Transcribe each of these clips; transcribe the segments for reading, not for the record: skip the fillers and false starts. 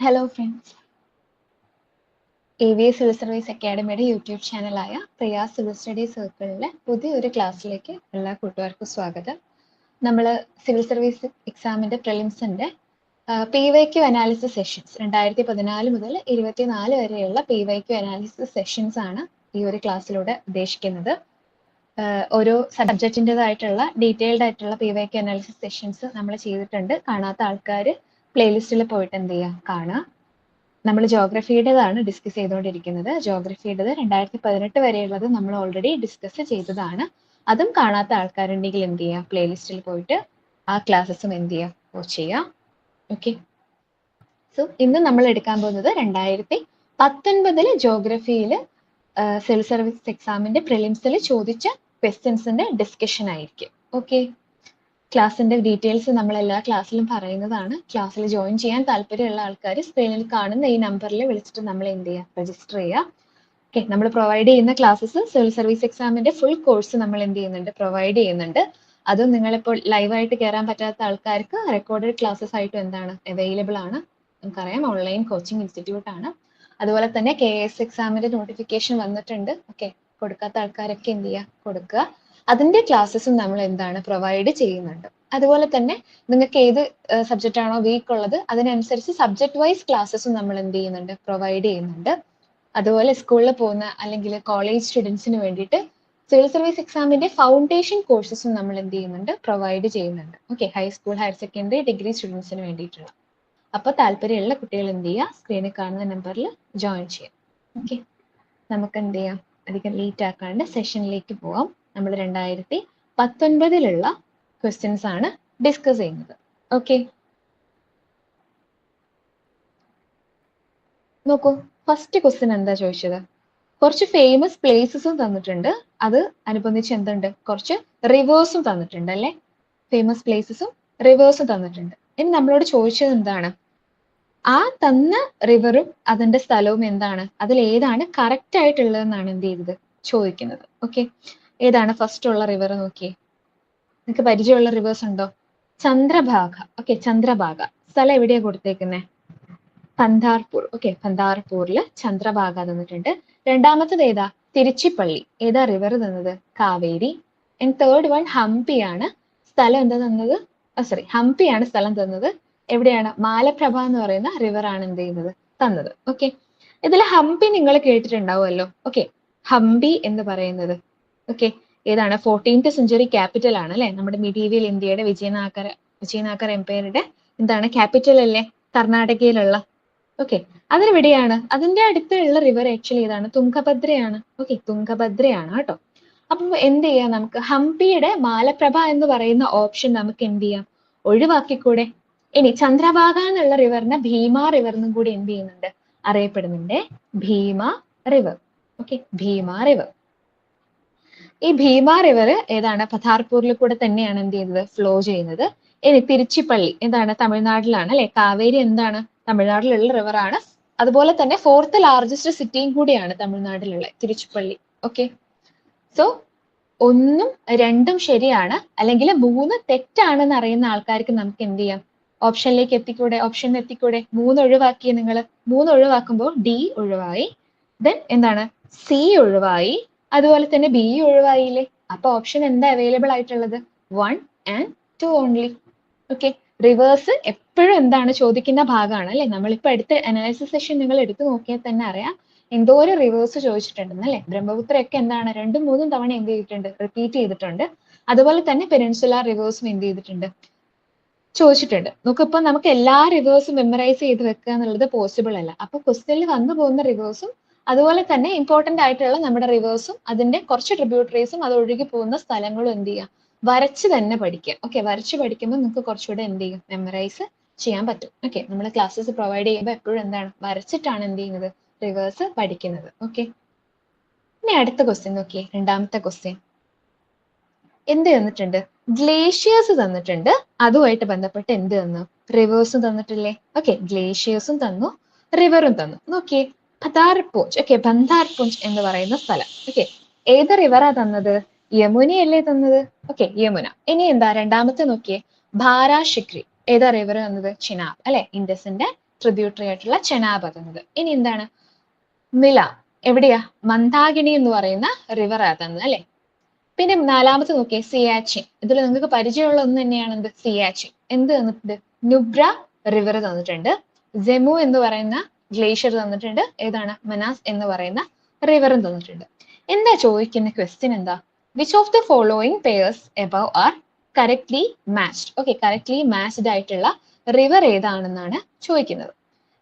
Hello friends, AVS civil service അക്കാഡമിയുടെ YouTube ചാനലായ Priya civil study സർക്കിളിലെ പുതിയൊരു ക്ലാസ്സിലേക്ക് എല്ലാ കൂട്ടുകാർക്കും സ്വാഗതം. നമ്മൾ സിവിൽ സർവീസ് എക്സാമിൻ്റെ പ്രിലിംസിൻ്റെ PYQ അനാലിസിസ് സെഷൻസ് 2014 മുതൽ 2024 വരെയുള്ള PYQ അനാലിസിസ് സെഷൻസ് ആണ് ഈ ഒരു ക്ലാസ്സിലൂടെ ഉദ്ദേശിക്കുന്നത്. ഓരോ സബ്ജക്റ്റിൻ്റെതായിട്ടുള്ള ഡീറ്റെയിൽഡ് ആയിട്ടുള്ള PYQ അനാലിസിസ് സെഷൻസ് നമ്മൾ ചെയ്തിട്ടുണ്ട്. കാണാത്ത ആൾക്കാർ പ്ലേലിസ്റ്റിൽ പോയിട്ട് എന്ത് ചെയ്യുക, കാണുക. നമ്മൾ ജോഗ്രഫിയുടേതാണ് ഡിസ്കസ് ചെയ്തുകൊണ്ടിരിക്കുന്നത്. ജോഗ്രഫിയുടേത് 2018 വരെയുള്ളത് നമ്മൾ ഓൾറെഡി ഡിസ്കസ് ചെയ്തതാണ്. അതും കാണാത്ത ആൾക്കാരുണ്ടെങ്കിൽ എന്ത് ചെയ്യുക, പ്ലേലിസ്റ്റിൽ പോയിട്ട് ആ ക്ലാസ്സസും എന്ത് ചെയ്യുക, വാച്ച് ചെയ്യുക. ഓക്കെ, സോ ഇന്ന് നമ്മൾ എടുക്കാൻ പോകുന്നത് 2019 ജോഗ്രഫിയിൽ സിവിൽ സർവീസ് എക്സാമിന്റെ പ്രിലിംസിൽ ചോദിച്ച ക്വസ്റ്റ്യൻസിന്റെ ഡിസ്കഷൻ ആയിരിക്കും. ഓക്കെ, ക്ലാസ്സിന്റെ ഡീറ്റെയിൽസ് നമ്മൾ എല്ലാ ക്ലാസ്സിലും പറയുന്നതാണ്. ക്ലാസ്സിൽ ജോയിൻ ചെയ്യാൻ താല്പര്യമുള്ള ആൾക്കാർ സ്ക്രീനിൽ കാണുന്ന ഈ നമ്പറിൽ വിളിച്ചിട്ട് നമ്മൾ എന്ത് ചെയ്യുക, രജിസ്റ്റർ ചെയ്യുക. ഓക്കെ, നമ്മൾ പ്രൊവൈഡ് ചെയ്യുന്ന ക്ലാസ്സസ് സിവിൽ സർവീസ് എക്സാമിന്റെ ഫുൾ കോഴ്സ് നമ്മൾ എന്ത് ചെയ്യുന്നുണ്ട്, പ്രൊവൈഡ് ചെയ്യുന്നുണ്ട്. അതും നിങ്ങളിപ്പോൾ ലൈവായിട്ട് കയറാൻ പറ്റാത്ത ആൾക്കാർക്ക് റെക്കോർഡഡ് ക്ലാസ്സസ് ആയിട്ടും എന്താണ് അവൈലബിൾ ആണ്. നമുക്കറിയാം ഓൺലൈൻ കോച്ചിങ് ഇൻസ്റ്റിറ്റ്യൂട്ട് ആണ്. അതുപോലെ തന്നെ KS എക്സാമിന്റെ നോട്ടിഫിക്കേഷൻ വന്നിട്ടുണ്ട്. ഓക്കെ, കൊടുക്കാത്ത ആൾക്കാരൊക്കെ എന്ത് ചെയ്യുക, കൊടുക്കുക. അതിന്റെ ക്ലാസ്സസും നമ്മൾ എന്താണ് പ്രൊവൈഡ് ചെയ്യുന്നുണ്ട്. അതുപോലെ തന്നെ നിങ്ങൾക്ക് ഏത് സബ്ജക്റ്റ് ആണോ വീക്ക് ഉള്ളത് അതിനനുസരിച്ച് സബ്ജക്ട് വൈസ് ക്ലാസ്സസും നമ്മൾ എന്ത് ചെയ്യുന്നുണ്ട്, പ്രൊവൈഡ് ചെയ്യുന്നുണ്ട്. അതുപോലെ സ്കൂളിൽ പോകുന്ന അല്ലെങ്കിൽ കോളേജ് സ്റ്റുഡൻസിന് വേണ്ടിയിട്ട് സിവിൽ സർവീസ് എക്സാമിന്റെ ഫൗണ്ടേഷൻ കോഴ്സസും നമ്മൾ എന്ത് ചെയ്യുന്നുണ്ട്, പ്രൊവൈഡ് ചെയ്യുന്നുണ്ട്. Okay, high school, higher secondary, degree സ്റ്റുഡൻസിന് വേണ്ടിയിട്ടുള്ള. അപ്പോൾ താല്പര്യമുള്ള കുട്ടികൾ എന്ത് ചെയ്യുക, സ്ക്രീനിൽ കാണുന്ന നമ്പറിൽ ജോയിൻ ചെയ്യാം. ഓക്കെ, നമുക്ക് എന്ത് ചെയ്യാം, അധികം ലേറ്റ് ആക്കാണ്ട് സെഷനിലേക്ക് പോവാം. നമ്മൾ 2019 ക്വസ്റ്റ്യൻസ് ആണ് ഡിസ്കസ് ചെയ്യുന്നത്. ഓക്കെ, നോക്കൂ, ഫസ്റ്റ് ക്വസ്റ്റ്യൻ എന്താ ചോദിച്ചത്, കുറച്ച് ഫേമസ് പ്ലേസസും തന്നിട്ടുണ്ട്. അത് അനുബന്ധിച്ച് എന്തുണ്ട്, കുറച്ച് റിവേഴ്സും തന്നിട്ടുണ്ട് അല്ലേ. ഫേമസ് പ്ലേസസും റിവേഴ്സും തന്നിട്ടുണ്ട്. ഇനി നമ്മളോട് ചോദിച്ചത് എന്താണ്, ആ തന്ന റിവറും അതിന്റെ സ്ഥലവും എന്താണ്, അതിൽ ഏതാണ് കറക്റ്റ് ആയിട്ടുള്ളതെന്നാണ് എന്ത് ചെയ്തത്, ചോദിക്കുന്നത്. ഓക്കെ, ഏതാണ് ഫസ്റ്റ് ഉള്ള റിവർ നോക്കിയേ, നിങ്ങൾക്ക് പരിചയമുള്ള റിവേഴ്സ് ഉണ്ടോ? ചന്ദ്രഭാഗ. ഓക്കെ, ചന്ദ്രഭാഗ സ്ഥലം എവിടെയാ കൊടുത്തേക്കുന്നത്, പന്ധാർപൂർ. ഓക്കെ, പന്ധാർപൂരിൽ ചന്ദ്രഭാഗ തന്നിട്ടുണ്ട്. രണ്ടാമത്തത് ഏതാ, തിരുച്ചിപ്പള്ളി. ഏതാ റിവർ തന്നത്, കാവേരി. ആൻഡ് തേർഡ് വൺ ഹംപിയാണ്. സ്ഥലം എന്താ തന്നത്, സോറി, ഹംപിയാണ് സ്ഥലം തന്നത്. എവിടെയാണ്, മാലപ്രഭ എന്ന് പറയുന്ന റിവർ ആണ് എന്ത് ചെയ്യുന്നത്, തന്നത്. ഓക്കെ, ഇതിൽ ഹംപി നിങ്ങൾ കേട്ടിട്ടുണ്ടാവുമല്ലോ. ഓക്കെ, ഹംപി എന്ന് പറയുന്നത് ഓക്കെ ഏതാണ്, 14th സെഞ്ചുറി ക്യാപിറ്റൽ ആണ് അല്ലെ. നമ്മുടെ മിഡീവിയൽ ഇന്ത്യയുടെ വിജയനാഗര എംപയറുടെ എന്താണ്, ക്യാപിറ്റൽ അല്ലേ, കർണാടകയിലുള്ള. ഓക്കെ, അതെവിടെയാണ്, അതിന്റെ അടുത്തുള്ള റിവർ ആക്ച്വലി ഏതാണ്, തുംഗഭദ്രയാണ്. ഓക്കെ, തുംഗഭദ്രയാണ് കേട്ടോ. അപ്പൊ എന്ത് ചെയ്യാം, നമുക്ക് ഹംപിയുടെ മാലപ്രഭ എന്ന് പറയുന്ന ഓപ്ഷൻ നമുക്ക് എന്ത് ചെയ്യാം, ഒഴിവാക്കിക്കൂടെ. ഇനി ചന്ദ്രഭാഗ എന്നുള്ള റിവറിനെ ഭീമ റിവർ എന്നും കൂടി എന്ത് ചെയ്യുന്നുണ്ട്, അറിയപ്പെടുന്നുണ്ട്. Bhima river. Okay, Bhima river. ഈ ഭീമ റിവർ ഏതാണ്, പഥാർപൂരിൽ കൂടെ തന്നെയാണ് എന്ത് ചെയ്യുന്നത്, ഫ്ലോ ചെയ്യുന്നത്. ഇനി തിരുച്ചിപ്പള്ളി എന്താണ്, തമിഴ്നാട്ടിലാണ് അല്ലെ. കാവേരി എന്താണ്, തമിഴ്നാട്ടിലുള്ള റിവർ ആണ്. അതുപോലെ തന്നെ 4th ലാർജസ്റ്റ് സിറ്റിയും കൂടിയാണ് തമിഴ്നാട്ടിലുള്ള തിരുച്ചിപ്പള്ളി. ഓക്കെ, സോ 1ഉം 2ഉം ശരിയാണ്, അല്ലെങ്കിൽ 3 തെറ്റാണെന്ന് അറിയുന്ന ആൾക്കാർക്ക് നമുക്ക് എന്ത് ചെയ്യാം, ഓപ്ഷനിലേക്ക് എത്തിക്കൂടെ, ഓപ്ഷനിൽ എത്തിക്കൂടെ. 3 ഒഴിവാക്കി നിങ്ങൾ, 3 ഒഴിവാക്കുമ്പോൾ D ഒഴിവായി, ദെൻ എന്താണ്, C ഒഴിവായി, അതുപോലെ തന്നെ B ഒഴിവായില്ലേ. അപ്പൊ ഓപ്ഷൻ എന്താ അവൈലബിൾ ആയിട്ടുള്ളത്, 1 and 2 ഓൺലി. ഓക്കെ, റിവേഴ്സ് എപ്പോഴും എന്താണ് ചോദിക്കുന്ന ഭാഗമാണ് അല്ലെ. നമ്മളിപ്പോ അടുത്ത അനാലിസിസ് സെഷൻ നിങ്ങൾ എടുത്തു നോക്കിയാൽ തന്നെ അറിയാം എന്തോരം റിവേഴ്സ് ചോദിച്ചിട്ടുണ്ടെന്ന് അല്ലെ. ബ്രഹ്മപുത്ര ഒക്കെ എന്താണ് 2ഉം 3ഉം തവണ എന്ത് ചെയ്തിട്ടുണ്ട്, റിപ്പീറ്റ് ചെയ്തിട്ടുണ്ട്. അതുപോലെ തന്നെ പെനിൻസുലാർ റിവേഴ്സും എന്ത് ചെയ്തിട്ടുണ്ട്, ചോദിച്ചിട്ടുണ്ട്. നോക്കിപ്പോ നമുക്ക് എല്ലാ റിവേഴ്സും മെമ്മറൈസ് ചെയ്ത് വെക്കുക എന്നുള്ളത് പോസിബിൾ അല്ല. അപ്പൊ ക്വസ്റ്റ്യനിൽ വന്നു പോകുന്ന റിവേഴ്സും അതുപോലെ തന്നെ ഇമ്പോർട്ടന്റ് ആയിട്ടുള്ള നമ്മുടെ റിവേഴ്സും അതിന്റെ കുറച്ച് ട്രിബ്യൂട്ടറീസും അത് ഒഴുകി പോകുന്ന സ്ഥലങ്ങളും എന്ത് ചെയ്യുക, വരച്ച് തന്നെ പഠിക്കുക. ഓക്കെ, വരച്ച് പഠിക്കുമ്പോൾ നിങ്ങൾക്ക് കുറച്ചുകൂടെ എന്ത് ചെയ്യും, മെമ്മറൈസ് ചെയ്യാൻ പറ്റും. ഓക്കെ, നമ്മൾ ക്ലാസ്സസ് പ്രൊവൈഡ് ചെയ്യുമ്പോൾ എപ്പോഴും എന്താണ്, വരച്ചിട്ടാണ് എന്ത് ചെയ്യുന്നത്, റിവേഴ്സ് പഠിക്കുന്നത്. ഓക്കെ, ഇനി അടുത്ത ക്വസ്റ്റ്യൻ നോക്കിയേ, രണ്ടാമത്തെ ക്വസ്റ്റ്യൻ എന്ത് തന്നിട്ടുണ്ട്, ഗ്ലേഷ്യേഴ്സ് തന്നിട്ടുണ്ട്. അതുമായിട്ട് ബന്ധപ്പെട്ട് എന്ത് തന്നു, റിവേഴ്സും തന്നിട്ടില്ലേ. ഓക്കെ, ഗ്ലേഷ്യേഴ്സും തന്നു, റിവറും തന്നു. നോക്കിയേ, പതാർപൂഞ്ച്. ഓക്കെ, ബന്ധാർപൂഞ്ച് എന്ന് പറയുന്ന സ്ഥലം. ഓക്കെ, ഏത് റിവറാ തന്നത്, യമുനയല്ലേ തന്നത്. ഓക്കെ, യമുന. ഇനി എന്താ രണ്ടാമത്തെ നോക്കിയേ, ഭാരാഷിക്രി. ഏതാ റിവർ തന്നത്, ചിനാബ് അല്ലെ, ഇൻഡസിന്റെ ട്രിബ്യൂട്ടറി ആയിട്ടുള്ള ചെനാബ് തന്നത്. ഇനി എന്താണ് മില എവിടെയാ മന്ദാകിനി എന്ന് പറയുന്ന റിവർ ആ തന്നത് അല്ലെ. പിന്നെ നാലാമത്തെ നോക്കിയേ സിയാച്ചിൻ. ഇതിൽ നിങ്ങൾക്ക് പരിചയമുള്ള ഒന്ന് തന്നെയാണ് എന്ത് സിയാച്ചിൻ. എന്ത് തന്നിട്ടുണ്ട് നുബ്ര റിവർ തന്നിട്ടുണ്ട്. ജെമു എന്ന് പറയുന്ന ഗ്ലേഷ്യർ തന്നിട്ടുണ്ട്. ഏതാണ് മനാസ് എന്ന് പറയുന്ന റിവറും തന്നിട്ടുണ്ട്. എന്താ ചോദിക്കുന്ന ക്വസ്റ്റ്യൻ എന്താ which of the following pairs above are correctly matched. Okay correctly matched ആയിട്ടുള്ള റിവർ ഏതാണെന്നാണ് ചോദിക്കുന്നത്.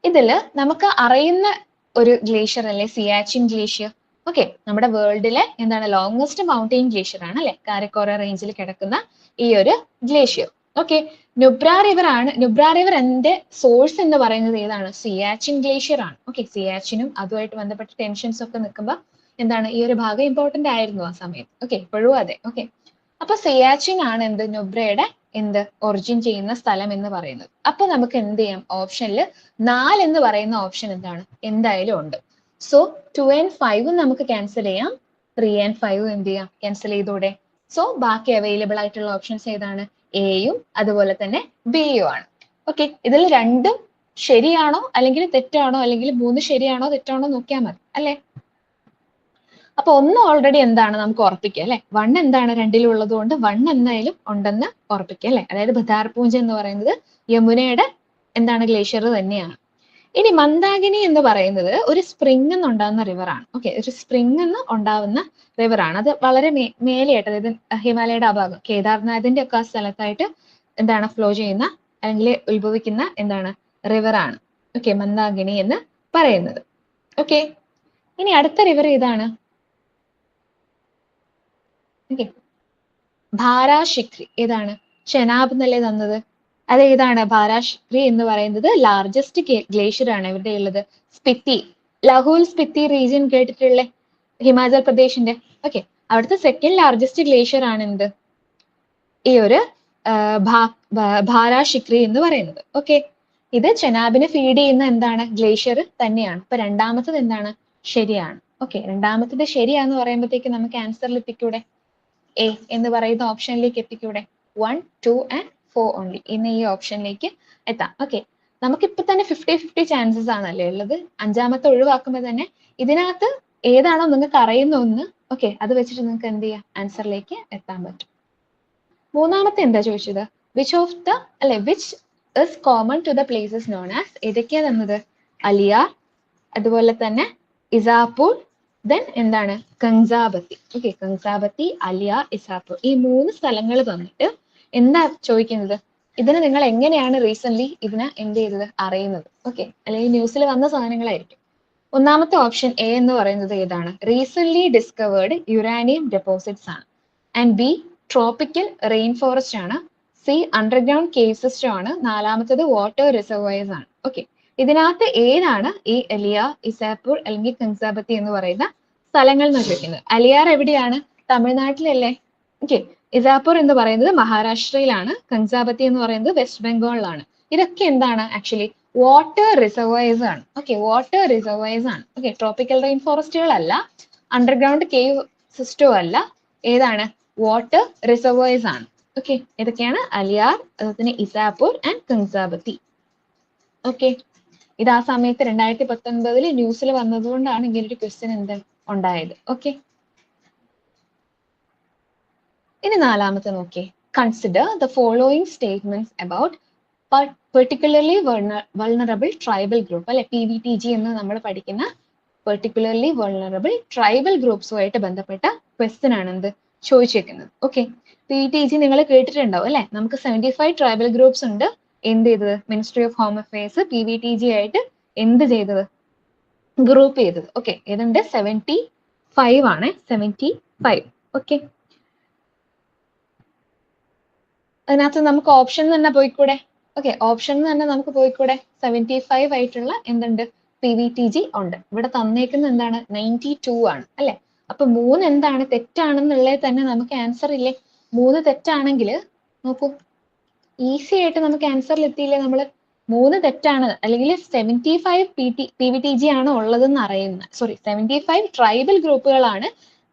ഇതില് നമുക്ക് അറിയുന്ന ഒരു ഗ്ലേഷ്യർ അല്ലെ സിയാച്ചിൻ ഗ്ലേഷ്യർ. ഓക്കെ നമ്മുടെ വേൾഡിലെ എന്താണ് ലോങ്സ്റ്റ് മൗണ്ടെയിൻ ഗ്ലേഷ്യർ ആണ് അല്ലെ കാരക്കോറ റേഞ്ചിൽ കിടക്കുന്ന ഈ ഒരു ഗ്ലേഷ്യർ. ഓക്കെ നുബ്ര റിവർ ആണ്. നുബ്ര റിവർ എന്റെ സോഴ്സ് എന്ന് പറയുന്നത് ഏതാണ് സിയാച്ചിൻ ഗ്ലേഷ്യർ ആണ്. ഓക്കെ സിയാച്ചിനും അതുമായിട്ട് ബന്ധപ്പെട്ട ടെൻഷൻസ് ഒക്കെ നിൽക്കുമ്പോൾ എന്താണ് ഈ ഒരു ഭാഗം ഇമ്പോർട്ടന്റ് ആയിരുന്നു ആ സമയത്ത്. ഓക്കെ ഇപ്പോഴും അതെ. ഓക്കെ അപ്പൊ സിയാച്ചിൻ ആണ് എന്ത് നുബ്രയുടെ എന്ത് ഒറിജിൻ ചെയ്യുന്ന സ്ഥലം എന്ന് പറയുന്നത്. അപ്പൊ നമുക്ക് എന്ത് ചെയ്യാം ഓപ്ഷനിൽ 4 എന്ന് പറയുന്ന ഓപ്ഷൻ എന്താണ് എന്തായാലും ഉണ്ട്. സോ 2 and 5 നമുക്ക് ക്യാൻസൽ ചെയ്യാം. 3 and 5 എന്ത് ചെയ്യാം ക്യാൻസൽ ചെയ്തൂടെ. സോ ബാക്കി അവൈലബിൾ ആയിട്ടുള്ള ഓപ്ഷൻസ് ഏതാണ് എയും അതുപോലെ തന്നെ ബിയും ആണ്. ഓക്കെ ഇതിൽ രണ്ടും ശരിയാണോ അല്ലെങ്കിൽ തെറ്റാണോ അല്ലെങ്കിൽ 3 ശരിയാണോ തെറ്റാണോ നോക്കിയാൽ മതി അല്ലെ. അപ്പൊ ഒന്ന് ഓൾറെഡി എന്താണ് നമുക്ക് ഉറപ്പിക്കാം അല്ലെ. 1 എന്താണ് രണ്ടിലുള്ളത് കൊണ്ട് 1 എന്തായാലും ഉണ്ടെന്ന് ഉറപ്പിക്കാം അല്ലെ. അതായത് ബദാർപൂഞ്ച് എന്ന് പറയുന്നത് യമുനയുടെ എന്താണ് ഗ്ലേഷ്യർ തന്നെയാണ്. ഇനി മന്ദാകിനി എന്ന് പറയുന്നത് ഒരു സ്പ്രിംഗ് നിന്ന് ഉണ്ടാകുന്ന റിവർ ആണ്. ഓക്കെ ഒരു സ്പ്രിംഗ് നിന്ന് ഉണ്ടാവുന്ന റിവർ ആണ്. അത് വളരെ മേലെയായിട്ട് അതായത് ഹിമാലയയുടെ ആ ഭാഗം കേദാർനാഥിന്റെ ഒക്കെ ആ സ്ഥലത്തായിട്ട് എന്താണ് ഫ്ലോ ചെയ്യുന്ന അല്ലെങ്കിൽ ഉത്ഭവിക്കുന്ന എന്താണ് റിവർ ആണ്. ഓക്കെ മന്ദാകിനി എന്ന് പറയുന്നത്. ഓക്കെ ഇനി അടുത്ത റിവർ ഏതാണ് ഭാരാശിക്രി. ഏതാണ് ചെനാബ് എന്നല്ലേ തന്നത്. അത് ഏതാണ് ഭാരാശിക്രി എന്ന് പറയുന്നത് ലാർജസ്റ്റ് ഗ്ലേഷ്യർ ആണ് ഇവിടെ ഉള്ളത്. സ്പിത്തി ലഹോൽ സ്പിത്തി റീജിയൻ കേട്ടിട്ടുള്ള ഹിമാചൽ പ്രദേശിന്റെ. ഓക്കെ അവിടുത്തെ സെക്കൻഡ് ലാർജസ്റ്റ് ഗ്ലേഷ്യർ ആണ് എന്ത് ഈ ഒരു ഭാരാശിക്രി എന്ന് പറയുന്നത്. ഓക്കെ ഇത് ചെനാബിനെ ഫീഡ് ചെയ്യുന്ന എന്താണ് ഗ്ലേഷ്യർ തന്നെയാണ്. അപ്പൊ രണ്ടാമത്തത് എന്താണ് ശരിയാണ്. ഓക്കെ രണ്ടാമത്തത് ശരിയാന്ന് പറയുമ്പോഴത്തേക്ക് നമുക്ക് ആൻസറിൽ എത്തിക്കൂടെ എ എന്ന് പറയുന്ന ഓപ്ഷനിലേക്ക് എത്തിക്കൂടെ. 1, 2 and 4 ഓൺലി എന്ന ഈ ഓപ്ഷനിലേക്ക് എത്താം. ഓക്കെ നമുക്കിപ്പോ തന്നെ 50-50 ചാൻസസ് ആണല്ലേ ഉള്ളത്. അഞ്ചാമത്തെ ഒഴിവാക്കുമ്പോൾ തന്നെ ഇതിനകത്ത് ഏതാണോ നിങ്ങൾക്ക് അറിയുന്ന ഒന്ന് ഓക്കെ അത് വെച്ചിട്ട് നിങ്ങൾക്ക് എന്ത് ചെയ്യാം ആൻസറിലേക്ക് എത്താൻ പറ്റും. മൂന്നാമത്തെ എന്താ ചോദിച്ചത് വിച്ച് ഓഫ് ദ അല്ലെ which is common to the places known as. ഏതൊക്കെയാ തന്നത് അലിയാർ അതുപോലെ തന്നെ ഇസാപൂർ ദെൻ എന്താണ് കങ്സാബത്തി. ഓക്കെ കങ്സാബത്തി അലിയാർ ഇസാപൂർ ഈ 3 സ്ഥലങ്ങൾ തന്നിട്ട് എന്താ ചോദിക്കുന്നത് ഇതിന് നിങ്ങൾ എങ്ങനെയാണ് റീസെന്റ് ഇതിനെ എന്ത് ചെയ്തത് അറിയുന്നത്. ഓക്കെ അല്ലെങ്കിൽ ന്യൂസിൽ വന്ന സാധനങ്ങളായിരിക്കും. ഒന്നാമത്തെ ഓപ്ഷൻ എ എന്ന് പറയുന്നത് ഏതാണ് റീസെന്റ് ഡിസ്കവേർഡ് യുറാനിയം ഡെപ്പോസിറ്റ്സ് ആണ്. And B tropical rain forest ആണ്. സി അണ്ടർഗ്രൗണ്ട് കേവ് സിസ്റ്റം ആണ്. നാലാമത്തത് വാട്ടർ റിസർവോയേഴ്സ് ആണ്. ഓക്കെ ഇതിനകത്ത് ഏതാണ് ഈ അലിയ ഇസാപൂർ അല്ലെങ്കിൽ കങ്സാബത്തി എന്ന് പറയുന്ന സ്ഥലങ്ങൾ എന്ന് ചോദിക്കുന്നത്. അലിയാർ എവിടെയാണ് തമിഴ്നാട്ടിലല്ലേ. ഓക്കെ ഇസാപൂർ എന്ന് പറയുന്നത് മഹാരാഷ്ട്രയിലാണ്. കങ്സാബത്തി എന്ന് പറയുന്നത് വെസ്റ്റ് ബംഗാളിലാണ്. ഇതൊക്കെ എന്താണ് ആക്ച്വലി വാട്ടർ റിസർവോയേഴ്സ് ആണ്. ഓക്കെ വാട്ടർ റിസർവോയേഴ്സ് ആണ്. ഓക്കെ ട്രോപ്പിക്കൽ റെയിൻ ഫോറസ്റ്റുകളല്ല അണ്ടർഗ്രൗണ്ട് കേവ് സിസ്റ്റവും അല്ല ഏതാണ് വാട്ടർ റിസർവോയേഴ്സ് ആണ്. ഓക്കെ ഇതൊക്കെയാണ് അലിയാർ അതുപോലെ ഇസാപൂർ ആൻഡ് കങ്സാബത്തി. ഓക്കെ ഇത് ആ സമയത്ത് 2019 ന്യൂസിൽ വന്നതുകൊണ്ടാണ് ഇങ്ങനെ ഒരു ക്വസ്റ്റ്യൻ എന്താ ഉണ്ടായത്. ഓക്കെ ഇനി നാലാമത്തെ നോക്കിയേ consider the following statements about particularly vulnerable tribal group അല്ലെ PVTG എന്ന് നമ്മൾ പഠിക്കുന്ന പെർട്ടിക്കുലർലി വൾണറബിൾ ട്രൈബൽ ഗ്രൂപ്പ്സുമായിട്ട് ബന്ധപ്പെട്ട ക്വസ്റ്റ്യൻ ആണ് എന്ത് ചോദിച്ചേക്കുന്നത്. ഓക്കെ PVTG നിങ്ങൾ കേട്ടിട്ടുണ്ടാവും അല്ലെ. നമുക്ക് 75 ട്രൈബൽ ഗ്രൂപ്പ്സ് ഉണ്ട്. എന്ത് ചെയ്തത് ministry of home affairs PVTG ആയിട്ട് എന്ത് ചെയ്തത് ഗ്രൂപ്പ് ചെയ്തത്. ഓക്കെ ഏതുണ്ട് 75 ആണ് 75. ഓക്കെ അതിനകത്ത് നമുക്ക് ഓപ്ഷൻ തന്നെ പോയിക്കൂടെ. ഓക്കെ ഓപ്ഷൻ തന്നെ നമുക്ക് പോയിക്കൂടെ 75 ആയിട്ടുള്ള എന്തുണ്ട് PVTG ഉണ്ട്. ഇവിടെ തന്നേക്കുന്ന എന്താണ് 92 ആണ് അല്ലെ. അപ്പൊ 3 എന്താണ് തെറ്റാണെന്നുള്ളത് തന്നെ നമുക്ക് ആൻസർ ഇല്ലേ. 3 തെറ്റാണെങ്കിൽ നോക്കൂ ഈസി ആയിട്ട് നമുക്ക് ആൻസറിൽ എത്തിയില്ലേ. നമ്മള് 3 തെറ്റാണ് അല്ലെങ്കിൽ 75 PVTG ആണ് ഉള്ളതെന്ന് അറിയുന്ന 75 ട്രൈബൽ ഗ്രൂപ്പുകളാണ്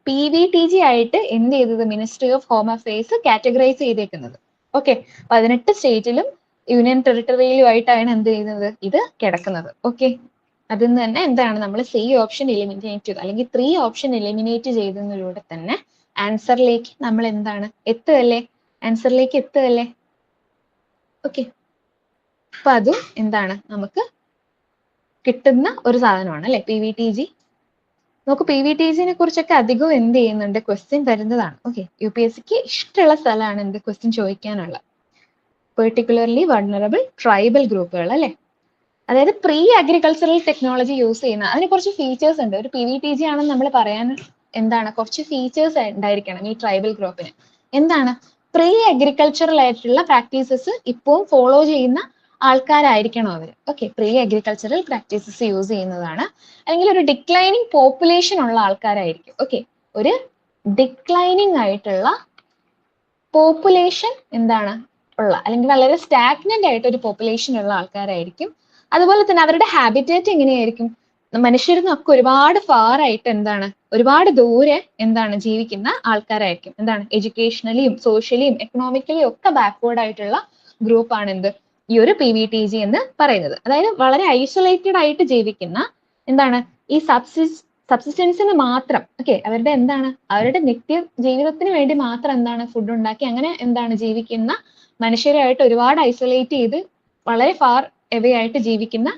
PVTG ആയിട്ട് എന്ത് ചെയ്തത് ministry of home affairs categorise ചെയ്തേക്കുന്നത്. ഓക്കെ 18 സ്റ്റേറ്റിലും യൂണിയൻ ടെറിട്ടറിയിലുമായിട്ടാണ് എന്ത് ചെയ്യുന്നത്, ഇത് കിടക്കുന്നത്. ഓക്കെ, അതിൽ നിന്ന് തന്നെ എന്താണ് നമ്മൾ സി ഓപ്ഷൻ എലിമിനേറ്റ് ചെയ്തു, അല്ലെങ്കിൽ 3 ഓപ്ഷൻ എലിമിനേറ്റ് ചെയ്തതിലൂടെ തന്നെ ആൻസറിലേക്ക് നമ്മൾ എന്താണ് എത്തുകയല്ലേ, ആൻസറിലേക്ക് എത്തുകയല്ലേ. ഓക്കെ, അപ്പൊ അതും എന്താണ് നമുക്ക് കിട്ടുന്ന ഒരു സാധനമാണ് അല്ലെ PVTG. നമുക്ക് PVTGനെ കുറിച്ചൊക്കെ അധികം എന്ത് ചെയ്യുന്നുണ്ട്, ക്വസ്റ്റ്യൻ വരുന്നതാണ്. ഓക്കെ, UPSCക്ക് ഇഷ്ടമുള്ള സ്ഥലമാണ് എന്ത് ക്വസ്റ്റ്യൻ ചോദിക്കാനുള്ള. പെർട്ടിക്കുലർലി വൾണറബിൾ ട്രൈബൽ ഗ്രൂപ്പുകൾ അല്ലെ, അതായത് പ്രീ അഗ്രികൾച്ചറൽ ടെക്നോളജി യൂസ് ചെയ്യുന്ന, അതിന് കുറച്ച് ഫീച്ചേഴ്സ് ഉണ്ട്. ഒരു PVTG ആണെന്ന് നമ്മൾ പറയാൻ എന്താണ് കുറച്ച് ഫീച്ചേഴ്സ് ഉണ്ടായിരിക്കണം ഈ ട്രൈബൽ ഗ്രൂപ്പിന്. എന്താണ്, പ്രീ അഗ്രികൾച്ചറൽ ആയിട്ടുള്ള പ്രാക്ടീസസ് ഇപ്പോൾ ഫോളോ ചെയ്യുന്ന ആൾക്കാരായിരിക്കണം അവർ. Okay, pre agricultural practices use ചെയ്യുന്നതാണ്, അല്ലെങ്കിൽ ഒരു ഡിക്ലൈനിങ് പോപ്പുലേഷൻ ഉള്ള ആൾക്കാരായിരിക്കും. ഓക്കെ, ഒരു ഡിക്ലൈനിങ് ആയിട്ടുള്ള പോപ്പുലേഷൻ എന്താണ് ഉള്ള, അല്ലെങ്കിൽ വളരെ സ്റ്റാഗ്നന്റ് ആയിട്ട് ഒരു പോപ്പുലേഷൻ ഉള്ള ആൾക്കാരായിരിക്കും. അതുപോലെ തന്നെ അവരുടെ ഹാബിറ്റേറ്റ് എങ്ങനെയായിരിക്കും, മനുഷ്യരിൽ നിന്നൊക്കെ ഒരുപാട് ഫാർ ആയിട്ട് എന്താണ് ഒരുപാട് ദൂരെ എന്താണ് ജീവിക്കുന്ന ആൾക്കാരായിരിക്കും. എന്താണ് എഡ്യൂക്കേഷണലിയും സോഷ്യലിയും എക്കണോമിക്കലിയും ഒക്കെ ബാക്ക്വേർഡ് ആയിട്ടുള്ള ഗ്രൂപ്പാണ് എന്ത് ഈ ഒരു PVTG എന്ന് പറയുന്നത്. അതായത് വളരെ ഐസൊലേറ്റഡ് ആയിട്ട് ജീവിക്കുന്ന, എന്താണ് ഈ സബ്സിസ്റ്റൻസിന് മാത്രം, ഓക്കെ, അവരുടെ എന്താണ് അവരുടെ നിത്യ ജീവിതത്തിന് വേണ്ടി മാത്രം എന്താണ് ഫുഡ് ഉണ്ടാക്കി അങ്ങനെ എന്താണ് ജീവിക്കുന്ന മനുഷ്യരായിട്ട് ഒരുപാട് ഐസൊലേറ്റ് ചെയ്ത് വളരെ ഫാർ എവേ ആയിട്ട് ജീവിക്കുന്ന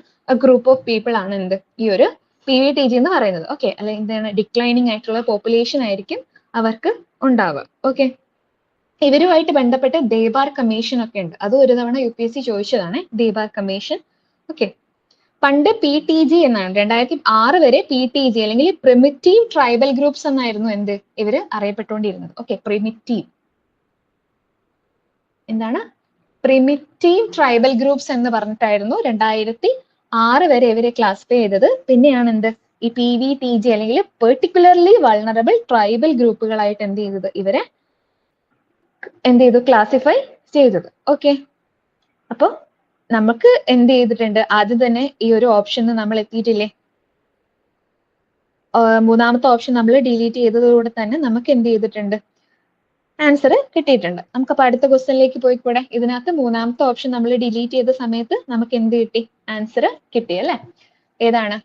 ഗ്രൂപ്പ് ഓഫ് പീപ്പിൾ ആണ് എന്ത് ഈ ഒരു PVTG എന്ന് പറയുന്നത്. ഓക്കെ, അല്ലെ എന്താണ് ഡിക്ലൈനിങ് ആയിട്ടുള്ള പോപ്പുലേഷൻ ആയിരിക്കും അവർക്ക് ഉണ്ടാവുക. ഓക്കെ, ഇവരുമായിട്ട് ബന്ധപ്പെട്ട് ദേബാർ കമ്മീഷൻ ഒക്കെ ഉണ്ട്, അത് ഒരു തവണ UPSC ചോദിച്ചതാണ് ദേബാർ കമ്മീഷൻ. ഓക്കെ, പണ്ട് PTG എന്നാണ് 2006 വരെ PTG അല്ലെങ്കിൽ പ്രിമിറ്റീവ് ട്രൈബൽ ഗ്രൂപ്പ്സ് എന്നായിരുന്നു എന്ത് ഇവര് അറിയപ്പെട്ടുകൊണ്ടിരുന്നത്. ഓക്കെ, പ്രിമിറ്റീവ് എന്താണ് പ്രിമിറ്റീവ് ട്രൈബൽ ഗ്രൂപ്പ്സ് എന്ന് പറഞ്ഞിട്ടായിരുന്നു 2006 വരെ ഇവരെ ക്ലാസിഫൈ ചെയ്തത്. പിന്നെയാണ് എന്ത് ഈ PVTG അല്ലെങ്കിൽ പെർട്ടിക്കുലർലി വൾണറബിൾ ട്രൈബൽ ഗ്രൂപ്പുകളായിട്ട് എന്ത് ചെയ്തത് ഇവരെ എന്ത് ചെയ്തു ക്ലാസിഫൈ ചെയ്തത്. ഓക്കെ, അപ്പൊ നമുക്ക് എന്ത് ചെയ്തിട്ടുണ്ട്, ആദ്യം തന്നെ ഈ ഒരു ഓപ്ഷന് നമ്മൾ എത്തിയിട്ടില്ലേ, മൂന്നാമത്തെ ഓപ്ഷൻ നമ്മൾ ഡിലീറ്റ് ചെയ്തതോടെ തന്നെ നമുക്ക് എന്ത് ചെയ്തിട്ടുണ്ട്, ആൻസർ കിട്ടിയിട്ടുണ്ട്. നമുക്കപ്പോൾ അടുത്ത ക്വസ്റ്റ്യനിലേക്ക് പോയിക്കൂടെ. ഇതിനകത്ത് മൂന്നാമത്തെ ഓപ്ഷൻ നമ്മൾ ഡിലീറ്റ് ചെയ്ത സമയത്ത് നമുക്ക് എന്ത് കിട്ടി, ആൻസർ കിട്ടി അല്ലേ. ഏതാണ്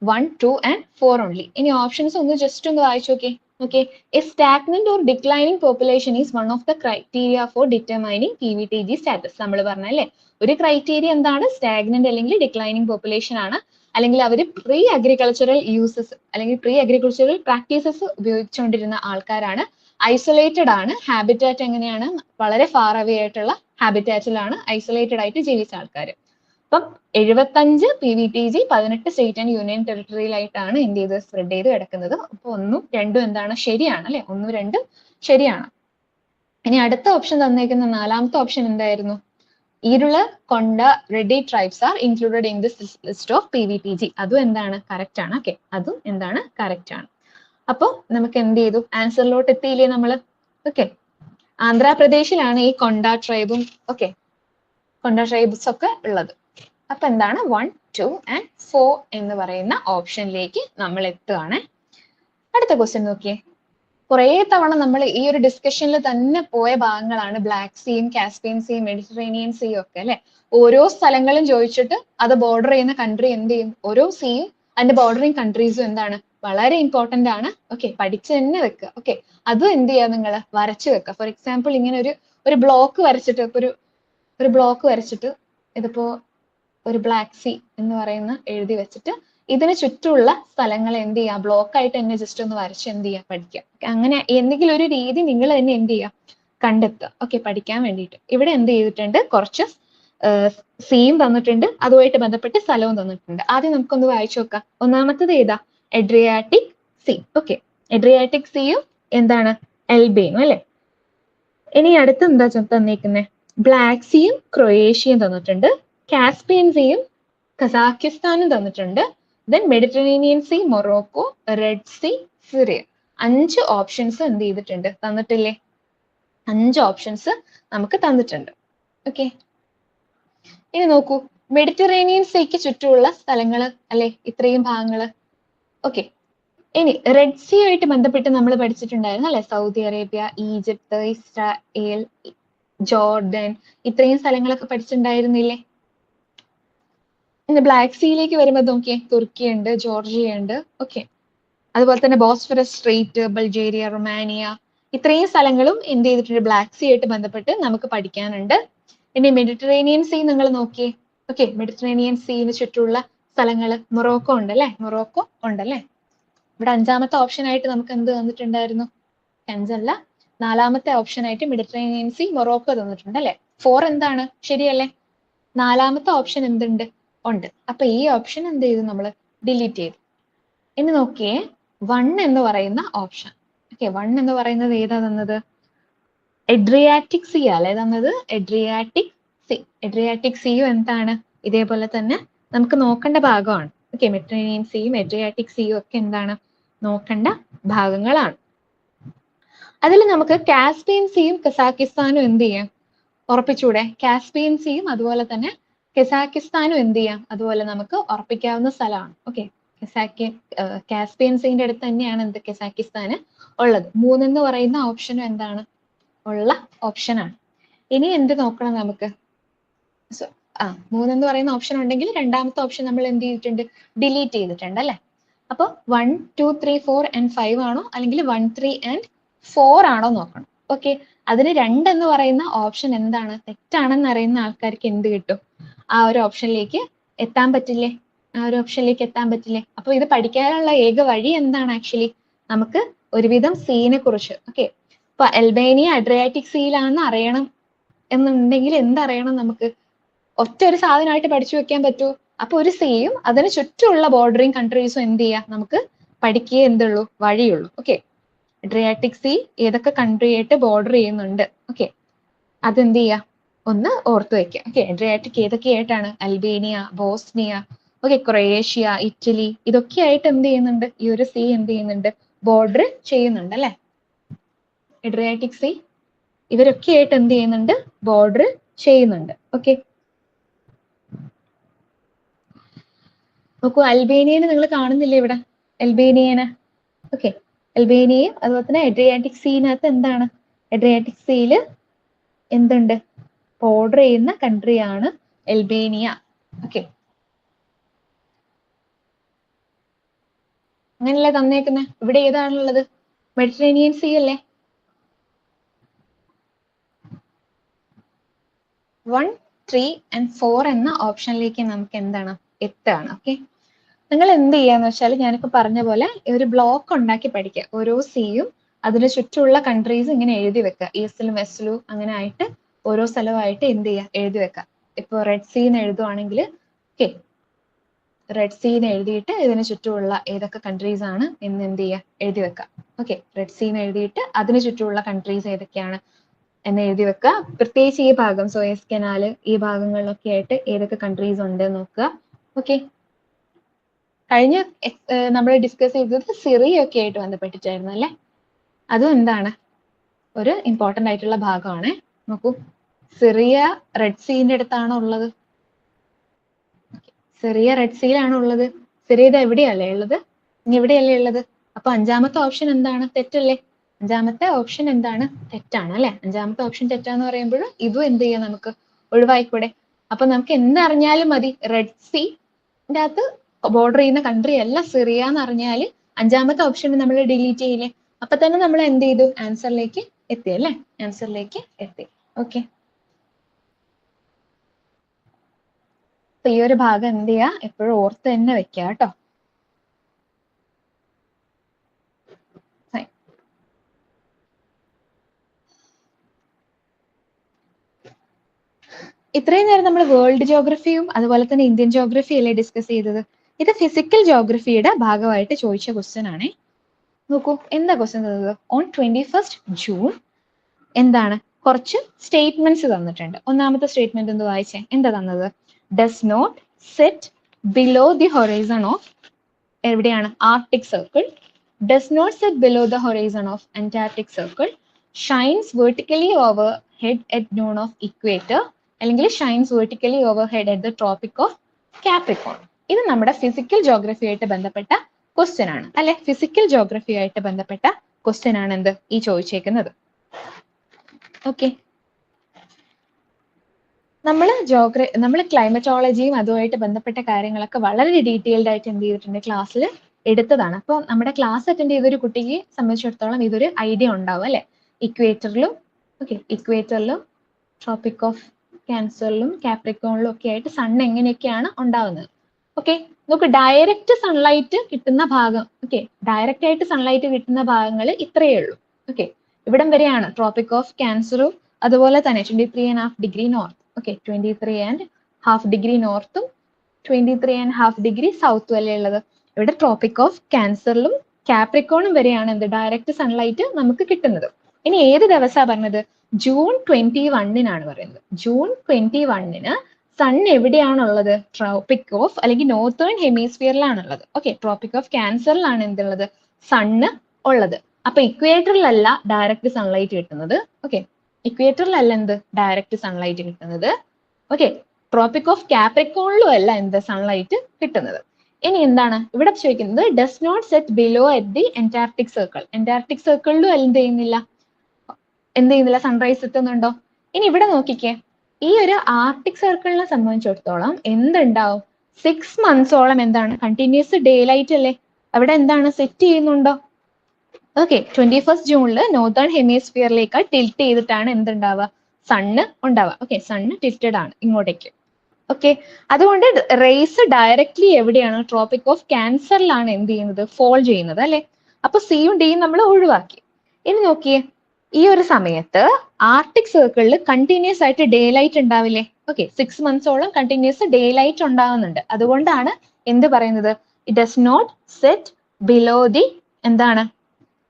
1, 2 and 4 ഓൺലി. ഇനി ഓപ്ഷൻസ് ഒന്ന് ജസ്റ്റ് ഒന്ന് വായിച്ചു നോക്കി. Okay, A stagnant or declining population is one of the criteria four determining PVTG status. നമ്മൾ പറഞ്ഞല്ലേ ഒരു ക്രൈറ്റീരിയ എന്താണ്, സ്റ്റാഗ്നന്റ് അല്ലെങ്കിൽ ഡിക്ലൈനിങ് പോപ്പുലേഷൻ ആണ്, അല്ലെങ്കിൽ അവർ പ്രീ അഗ്രികൾച്ചറൽ യൂസസ് അല്ലെങ്കിൽ പ്രീ അഗ്രികൾച്ചറൽ പ്രാക്ടീസസ് ഉപയോഗിച്ചുകൊണ്ടിരുന്ന ആൾക്കാരാണ്, ഐസൊലേറ്റഡ് ആണ്, ഹാബിറ്റാറ്റ് എങ്ങനെയാണ് വളരെ ഫാർ അവേ ആയിട്ടുള്ള ഹാബിറ്റാറ്റിലാണ് ഐസൊലേറ്റഡ് ആയിട്ട് ജീവിച്ച ആൾക്കാർ. അപ്പം 75 PVTG 18 സ്റ്റേറ്റ് ആൻഡ് യൂണിയൻ ടെറിട്ടറിയിലായിട്ടാണ് എന്ത് ചെയ്ത് സ്പ്രെഡ് ചെയ്ത് കിടക്കുന്നത്. അപ്പൊ 1ഉം 2ഉം എന്താണ് ശരിയാണ് അല്ലെ, 1ഉം 2ഉം ശരിയാണ്. ഇനി അടുത്ത ഓപ്ഷൻ തന്നേക്കുന്ന നാലാമത്തെ ഓപ്ഷൻ എന്തായിരുന്നു, ഈരുള കൊണ്ട ready tribes are included in this list of PVTG. അതും എന്താണ് കറക്റ്റ് ആണ്. ഓക്കെ, അതും എന്താണ് കറക്റ്റ് ആണ്. അപ്പൊ നമുക്ക് എന്ത് ചെയ്തു, ആൻസറിലോട്ട് എത്തിയില്ലേ നമ്മള്. ഓക്കെ, ആന്ധ്രാപ്രദേശിലാണ് ഈ കൊണ്ട ട്രൈബും ഓക്കെ കൊണ്ട ട്രൈബ്സ് ഒക്കെ ഉള്ളത്. അപ്പൊ എന്താണ് 1, 2 and 4 എന്ന് പറയുന്ന ഓപ്ഷനിലേക്ക് നമ്മൾ എത്തുകയാണ്. അടുത്ത ക്വസ്റ്റ്യൻ നോക്കിയേ. കുറേ തവണ നമ്മൾ ഈ ഒരു ഡിസ്കഷനിൽ തന്നെ പോയ ഭാഗങ്ങളാണ് ബ്ലാക്ക് സീയും കാസ്പിയൻ സീയും മെഡിറ്ററേനിയൻ സീയും ഒക്കെ അല്ലെ. ഓരോ സ്ഥലങ്ങളും ചോദിച്ചിട്ട് അത് ബോർഡർ ചെയ്യുന്ന കൺട്രി എന്ത് ചെയ്യും, ഓരോ സീയും അതിന്റെ ബോർഡറിങ് കൺട്രീസും എന്താണ് വളരെ ഇമ്പോർട്ടന്റ് ആണ്. ഓക്കെ, പഠിച്ചു തന്നെ വെക്കുക. ഓക്കെ, അതും എന്ത് ചെയ്യുക, നിങ്ങൾ വരച്ചു വെക്കുക. ഫോർ എക്സാമ്പിൾ ഇങ്ങനെ ഒരു ബ്ലോക്ക് വരച്ചിട്ട്, ഇപ്പൊ ഒരു ബ്ലോക്ക് വരച്ചിട്ട് ഇതിപ്പോ ഒരു ബ്ലാക്ക് സീ എന്ന് പറയുന്ന എഴുതി വെച്ചിട്ട് ഇതിന് ചുറ്റുമുള്ള സ്ഥലങ്ങൾ എന്ത് ചെയ്യുക, ബ്ലോക്ക് ആയിട്ട് തന്നെ ജസ്റ്റ് ഒന്ന് വരച്ച് എന്ത് ചെയ്യുക, പഠിക്കുക. അങ്ങനെ എന്തെങ്കിലും ഒരു രീതി നിങ്ങൾ തന്നെ എന്ത് ചെയ്യുക, കണ്ടെത്തുക. ഓക്കെ, പഠിക്കാൻ വേണ്ടിയിട്ട്. ഇവിടെ എന്ത് ചെയ്തിട്ടുണ്ട്, കുറച്ച് സീയും തന്നിട്ടുണ്ട്, അതുമായിട്ട് ബന്ധപ്പെട്ട് സ്ഥലവും തന്നിട്ടുണ്ട്. ആദ്യം നമുക്കൊന്ന് വായിച്ചു നോക്കാം. ഒന്നാമത്തത് ഏതാ, എഡ്രിയാറ്റിക് സീ. ഓക്കെ, എഡ്രിയാറ്റിക് സീയും എന്താണ് എൽബെയും അല്ലെ. ഇനി അടുത്ത് എന്താ തന്നേക്കുന്നത്, ബ്ലാക്ക് സീയും ക്രൊയേഷ്യയും തന്നിട്ടുണ്ട്, കാസ്പിയൻ സീയും കസാക്കിസ്ഥാനും തന്നിട്ടുണ്ട്, then Mediterranean sea, Morocco, red sea, Syria. 5 options എന്ത് ചെയ്തിട്ടുണ്ട്, തന്നിട്ടില്ലേ. 5 ഓപ്ഷൻസ് നമുക്ക് തന്നിട്ടുണ്ട്. ഓക്കെ, ഇനി നോക്കൂ, മെഡിറ്ററേനിയൻ സീക്ക് ചുറ്റുമുള്ള സ്ഥലങ്ങള് അല്ലെ ഇത്രയും ഭാഗങ്ങള്. ഓക്കെ, ഇനി റെഡ് സീ ആയിട്ട് ബന്ധപ്പെട്ട് നമ്മൾ പഠിച്ചിട്ടുണ്ടായിരുന്നു അല്ലെ, Saudi Arabia, Egypt, Israel, Jordan, ഇത്രയും സ്ഥലങ്ങളൊക്കെ പഠിച്ചിട്ടുണ്ടായിരുന്നില്ലേ? ഇന്ന് ബ്ലാക്ക് സീയിലേക്ക് വരുമ്പോൾ നോക്കിയേ, തുർക്കി ഉണ്ട്, ജോർജിയ ഉണ്ട്. ഓക്കെ, അതുപോലെ തന്നെ ബോസ്ഫറസ് സ്ട്രെയിറ്റ്, ബൾഗേറിയ, റൊമാനിയ, ഇത്രയും സ്ഥലങ്ങളും എന്ത് ചെയ്തിട്ടുണ്ട്? ബ്ലാക്ക് സീ ആയിട്ട് ബന്ധപ്പെട്ട് നമുക്ക് പഠിക്കാനുണ്ട്. ഇനി മെഡിറ്ററേനിയൻ സീ നിങ്ങൾ നോക്കിയേ. ഓക്കെ, മെഡിറ്ററേനിയൻ സീന് ചുറ്റുമുള്ള സ്ഥലങ്ങൾ, മൊറോക്കോ ഉണ്ടല്ലേ? മൊറോക്കോ ഉണ്ടല്ലേ? ഇവിടെ അഞ്ചാമത്തെ ഓപ്ഷൻ ആയിട്ട് നമുക്ക് എന്ത് തന്നിട്ടുണ്ടായിരുന്നു? അഞ്ചല്ല, നാലാമത്തെ ഓപ്ഷൻ ആയിട്ട് മെഡിറ്ററേനിയൻ സീ, മൊറോക്കോ തന്നിട്ടുണ്ട് അല്ലെ? 4 എന്താണ്? ശരിയല്ലേ? നാലാമത്തെ ഓപ്ഷൻ എന്തുണ്ട്? ഉണ്ട്. അപ്പൊ ഈ ഓപ്ഷൻ എന്ത് ചെയ്തു? നമ്മൾ ഡിലീറ്റ് ചെയ്തു. ഇനി നോക്കിയേ, 1 എന്ന് പറയുന്ന ഓപ്ഷൻ. ഓക്കെ, 1 എന്ന് പറയുന്നത് ഏതാ തന്നത്? എഡ്രിയാറ്റിക് സീ അല്ലേ തന്നത്? എഡ്രിയാറ്റിക് സീ. എഡ്രിയാറ്റിക് സീയും എന്താണ്? ഇതേപോലെ തന്നെ നമുക്ക് നോക്കേണ്ട ഭാഗമാണ്. ഓക്കെ, മെഡിറ്ററേനിയൻ സീയും എഡ്രിയാറ്റിക് സീയും ഒക്കെ എന്താണ്? നോക്കേണ്ട ഭാഗങ്ങളാണ്. അതിൽ നമുക്ക് കാസ്പിയൻ സീയും കസാക്കിസ്ഥാനും എന്ത് ചെയ്യാം? ഉറപ്പിച്ചൂടെ? കാസ്പിയൻ സീയും അതുപോലെ തന്നെ കസാക്കിസ്ഥാനും എന്ത് ചെയ്യാം? അതുപോലെ നമുക്ക് ഉറപ്പിക്കാവുന്ന സ്ഥലമാണ്. ഓക്കെ, കാസ്പിയൻ സീന്റെ അടുത്ത് തന്നെയാണ് എന്ത്? കസാക്കിസ്ഥാന് ഉള്ളത്. 3 എന്ന് പറയുന്ന ഓപ്ഷനും എന്താണ്? ഉള്ള ഓപ്ഷനാണ്. ഇനി എന്ത് നോക്കണം നമുക്ക്? 3 എന്ന് പറയുന്ന ഓപ്ഷൻ ഉണ്ടെങ്കിൽ രണ്ടാമത്തെ ഓപ്ഷൻ നമ്മൾ എന്ത് ചെയ്തിട്ടുണ്ട്? ഡിലീറ്റ് ചെയ്തിട്ടുണ്ട് അല്ലെ? അപ്പൊ 1, 2, 3, 4 and 5 ആണോ, അല്ലെങ്കിൽ 1, 3 and 4 ആണോ നോക്കണം. ഓക്കെ, അതിന് 2 എന്ന് പറയുന്ന ഓപ്ഷൻ എന്താണ്? തെറ്റാണെന്ന് അറിയുന്ന ആൾക്കാർക്ക് എന്ത് കിട്ടും? ആ ഒരു ഓപ്ഷനിലേക്ക് എത്താൻ പറ്റില്ലേ? ആ ഒരു ഓപ്ഷനിലേക്ക് എത്താൻ പറ്റില്ലേ? അപ്പൊ ഇത് പഠിക്കാനുള്ള ഏക വഴി എന്താണ്? ആക്ച്വലി നമുക്ക് ഒരുവിധം സീനെ കുറിച്ച്, ഓക്കെ, ഇപ്പൊ അൽബേനിയ അഡ്രിയാറ്റിക് സീയിലാണെന്ന് അറിയണം എന്നുണ്ടെങ്കിൽ എന്തറിയണം നമുക്ക്? ഒറ്റ ഒരു സാധനമായിട്ട് പഠിച്ചു വെക്കാൻ പറ്റുമോ? അപ്പൊ ഒരു സീയും അതിന് ചുറ്റുമുള്ള ബോർഡറിങ് കൺട്രീസും എന്ത് ചെയ്യാം? നമുക്ക് പഠിക്കുകയേ എന്തുള്ളൂ? വഴിയുള്ളൂ. ഓക്കെ, അഡ്രിയാറ്റിക് സീ ഏതൊക്കെ കൺട്രി ആയിട്ട് ബോർഡർ ചെയ്യുന്നുണ്ട്? ഓക്കെ, അതെന്ത് ചെയ്യാം? ഒന്ന് ഓർത്തു വെക്കുക. ഓക്കെ, അഡ്രിയാറ്റിക് ഏതൊക്കെയായിട്ടാണ്? Albania, Bosnia, okay, Croatia, Italy, ഇതൊക്കെ ആയിട്ട് എന്ത് ചെയ്യുന്നുണ്ട്? ഈ ഒരു സീ എന്ത് ചെയ്യുന്നുണ്ട്? ബോർഡർ ചെയ്യുന്നുണ്ട് അല്ലെ? അഡ്രിയാറ്റിക് സീ ഇവരൊക്കെ ആയിട്ട് എന്ത് ചെയ്യുന്നുണ്ട്? ബോർഡർ ചെയ്യുന്നുണ്ട്. ഓക്കെ, നോക്കൂ, അൽബേനിയനെ നിങ്ങൾ കാണുന്നില്ലേ ഇവിടെ? അൽബേനിയനെ, ഓക്കെ, അൽബേനിയയും അതുപോലെ തന്നെ അഡ്രിയാറ്റിക് സീനകത്ത് എന്താണ്? അഡ്രിയാറ്റിക് സീയില് എന്തുണ്ട്? ബോർഡർ ചെയ്യുന്ന കൺട്രിയാണ് അൽബേനിയ. ഓക്കെ, അങ്ങനെയല്ലേ തന്നേക്കുന്നത്? ഇവിടെ ഏതാണുള്ളത്? മെഡിറ്ററേനിയൻ സീ അല്ലേ? 1, 3 and 4 എന്ന ഓപ്ഷനിലേക്ക് നമുക്ക് എന്താണ്? എത്താണ്. ഓക്കെ, നിങ്ങൾ എന്ത് ചെയ്യാന്ന് വെച്ചാൽ ഞാനിപ്പോ പറഞ്ഞ പോലെ ഒരു ബ്ലോക്ക് ഉണ്ടാക്കി പഠിക്കുക. ഓരോ സീയും അതിന് ചുറ്റുമുള്ള കൺട്രീസ് ഇങ്ങനെ എഴുതി വെക്കുക. ഈസ്റ്റിലും വെസ്റ്റിലും അങ്ങനെ ആയിട്ട് ഓരോ സ്ഥലമായിട്ട് എന്ത് ചെയ്യുക? എഴുതി വെക്കുക. ഇപ്പൊ റെഡ് സീന്ന് എഴുതുവാണെങ്കിൽ, ഓക്കെ, റെഡ് സീന്ന് എഴുതിയിട്ട് ഇതിന് ചുറ്റുമുള്ള ഏതൊക്കെ കൺട്രീസ് ആണ് എന്ന് എന്ത് ചെയ്യുക? എഴുതി വെക്കുക. ഓക്കെ, റെഡ് സീന്ന് എഴുതിയിട്ട് അതിന് ചുറ്റുമുള്ള കൺട്രീസ് ഏതൊക്കെയാണ് എന്ന് എഴുതി വെക്കുക. പ്രത്യേകിച്ച് ഈ ഭാഗം സോയസ് കനാല്, ഈ ഭാഗങ്ങളിലൊക്കെ ആയിട്ട് ഏതൊക്കെ കൺട്രീസ് ഉണ്ട് നോക്കുക. ഓക്കെ, കഴിഞ്ഞ നമ്മൾ ഡിസ്കസ് ചെയ്തത് സിറിയ ഒക്കെ ആയിട്ട് ബന്ധപ്പെട്ടിട്ടായിരുന്നു അല്ലെ? അതും എന്താണ്? ഒരു ഇമ്പോർട്ടന്റ് ആയിട്ടുള്ള ഭാഗമാണ്. നോക്കൂ, സിറിയ റെഡ് സീന്റെ അടുത്താണോ ഉള്ളത്? സിറിയ റെഡ് സീയിലാണോ ഉള്ളത്? സിറിയ ഇത് എവിടെയല്ലേ ഉള്ളത്? ഇനി എവിടെയല്ലേ ഉള്ളത്? അപ്പൊ അഞ്ചാമത്തെ ഓപ്ഷൻ എന്താണ്? തെറ്റല്ലേ? അഞ്ചാമത്തെ ഓപ്ഷൻ എന്താണ്? തെറ്റാണ് അല്ലെ? അഞ്ചാമത്തെ ഓപ്ഷൻ തെറ്റാന്ന് പറയുമ്പോൾ ഇതും എന്ത് ചെയ്യാം? നമുക്ക് ഒഴിവായിക്കൂടെ? അപ്പൊ നമുക്ക് എന്തറിഞ്ഞാലും മതി, റെഡ് സീന്റെ അകത്ത് ബോർഡർ ചെയ്യുന്ന കൺട്രി അല്ല സിറിയ എന്ന് അറിഞ്ഞാല് അഞ്ചാമത്തെ ഓപ്ഷൻ നമ്മൾ ഡിലീറ്റ് ചെയ്യില്ലേ? അപ്പൊ തന്നെ നമ്മൾ എന്ത് ചെയ്തു? ആൻസറിലേക്ക് എത്തി അല്ലെ? ആൻസറിലേക്ക് എത്തി. ഓക്കെ, അപ്പൊ ഈ ഒരു ഭാഗം എന്ത് ചെയ്യാ? എപ്പോഴും ഓർത്ത് തന്നെ വെക്കുക കേട്ടോ. ഇത്രയും നേരം നമ്മൾ വേൾഡ് ജോഗ്രഫിയും അതുപോലെ തന്നെ ഇന്ത്യൻ ജോഗ്രഫിയും അല്ലേ ഡിസ്കസ് ചെയ്തത്? ഇത് ഫിസിക്കൽ ജോഗ്രഫിയുടെ ഭാഗമായിട്ട് ചോദിച്ച ക്വസ്റ്റ്യൻ ആണേ. നോക്കൂ, എന്താ ക്വസ്റ്റ്യൻ തന്നത്? ഓൺ 21st June എന്താണ്? കുറച്ച് സ്റ്റേറ്റ്മെന്റ്സ് തന്നിട്ടുണ്ട്. ഒന്നാമത്തെ സ്റ്റേറ്റ്മെന്റ് എന്ത് വായിച്ചേ? എന്താ തന്നത്? Does not set below the horizon of, എവിടെയാണ്? Arctic circle. Does not set below the horizon of Antarctic circle. Shines vertically overhead at noon of equator, അല്ലെങ്കിൽ shines vertically overhead at the tropic of Capricorn. ഇത് നമ്മുടെ physical geography ആയിട്ട് ബന്ധപ്പെട്ട question ആണ് അല്ലെ? Physical geography ആയിട്ട് ബന്ധപ്പെട്ട question ആണ് എന്ത്? ഈ ചോദിച്ചേക്കുന്നത്. ഓക്കെ, നമ്മൾ ക്ലൈമറ്റോളജിയും അതുമായിട്ട് ബന്ധപ്പെട്ട കാര്യങ്ങളൊക്കെ വളരെ ഡീറ്റെയിൽഡ് ആയിട്ട് എന്ത് ചെയ്തിട്ടുണ്ട് ക്ലാസ്സിൽ എടുത്തതാണ്. അപ്പോൾ നമ്മുടെ ക്ലാസ് അറ്റൻഡ് ചെയ്ത ഒരു കുട്ടിക്ക് സംബന്ധിച്ചിടത്തോളം ഇതൊരു ഐഡിയ ഉണ്ടാവും അല്ലെ. ഇക്വേറ്ററിലും ട്രോപ്പിക് ഓഫ് ക്യാൻസറിലും കാപ്രിക്കോണിലും ഒക്കെ ആയിട്ട് സൺ എങ്ങനെയൊക്കെയാണ് ഉണ്ടാവുന്നത്. ഓക്കെ, നോക്ക് ഡയറക്റ്റ് സൺലൈറ്റ് കിട്ടുന്ന ഭാഗം, ഡയറക്റ്റ് ആയിട്ട് സൺലൈറ്റ് കിട്ടുന്ന ഭാഗങ്ങൾ ഇത്രയേ ഉള്ളൂ. ഇവിടം വരെയാണ് ട്രോപ്പിക് ഓഫ് ക്യാൻസറും അതുപോലെ തന്നെ 23.5 ഡിഗ്രി നോർത്ത്. 23.5 ഡിഗ്രി നോർത്തും 23.5 ഡിഗ്രി സൗത്തും അല്ലേ ഉള്ളത്. ഇവിടെ ട്രോപ്പിക് ഓഫ് ക്യാൻസറിലും കാപ്രിക്കോണും വരെയാണ് എന്ത് ഡയറക്റ്റ് സൺലൈറ്റ് നമുക്ക് കിട്ടുന്നത്. ഇനി ഏത് ദിവസമാണ് പറഞ്ഞത്? ജൂൺ 21-നാണ് പറയുന്നത്. ജൂൺ 21-ന് സൺ എവിടെയാണുള്ളത്? ട്രോപ്പിക് ഓഫ് അല്ലെങ്കിൽ നോർത്തേൺ ഹെമിസ്ഫിയറിലാണുള്ളത്. ട്രോപ്പിക് ഓഫ് ക്യാൻസറിലാണ് എന്തുള്ളത്? സണ്ണ് ഉള്ളത്. അപ്പൊ ഇക്വേറ്ററിലല്ല ഡയറക്റ്റ് സൺലൈറ്റ് കിട്ടുന്നത്. ഇക്വേറ്ററിലല്ല എന്ത് ഡയറക്റ്റ് സൺലൈറ്റ് കിട്ടുന്നത്. ട്രോപ്പിക് ഓഫ് കാപ്രിക്കോണിലും അല്ല എന്ത് സൺലൈറ്റ് കിട്ടുന്നത്. ഇനി എന്താണ് ഇവിടെ ചോദിക്കുന്നത്? Does not set below at the Antarctic circle. Antarctic സർക്കിളിലും എന്ത് ചെയ്യുന്നില്ല സൺറൈസ് എത്തുന്നുണ്ടോ? ഇനി ഇവിടെ നോക്കിക്കേ, ഈ ഒരു ആർട്ടിക് സർക്കിളിനെ സംബന്ധിച്ചിടത്തോളം എന്തുണ്ടാവും? 6 monthsോളം എന്താണ് കണ്ടിന്യൂസ് ഡേ ലൈറ്റ് അല്ലേ. അവിടെ എന്താണ് സെറ്റ് ചെയ്യുന്നുണ്ടോ? 21st ജൂണില് നോർത്തേൺ ഹെമിസ്ഫിയറിലേക്ക് ടിൽറ്റ് ചെയ്തിട്ടാണ് എന്തുണ്ടാവുക? സണ്ണ് ഉണ്ടാവുക. സണ്ണ് ടിൽറ്റഡ് ആണ് ഇങ്ങോട്ടേക്ക്. അതുകൊണ്ട് റേസ് ഡയറക്ട്ലി എവിടെയാണ്? ട്രോപ്പിക് ഓഫ് ക്യാൻസറിലാണ് എന്ത് ചെയ്യുന്നത്? ഫോൾ ചെയ്യുന്നത് അല്ലെ. അപ്പൊ സിയും ഡിയും നമ്മൾ ഒഴിവാക്കി. ഇനി നോക്കിയേ, ഈ ഒരു സമയത്ത് ആർട്ടിക് സർക്കിളിൽ കണ്ടിന്യൂസ് ആയിട്ട് ഡേ ലൈറ്റ് ഉണ്ടാവില്ലേ? 6 monthsോളം കണ്ടിന്യൂസ് ഡേ ലൈറ്റ് ഉണ്ടാവുന്നുണ്ട്. അതുകൊണ്ടാണ് എന്ത് പറയുന്നത്? It does not set below the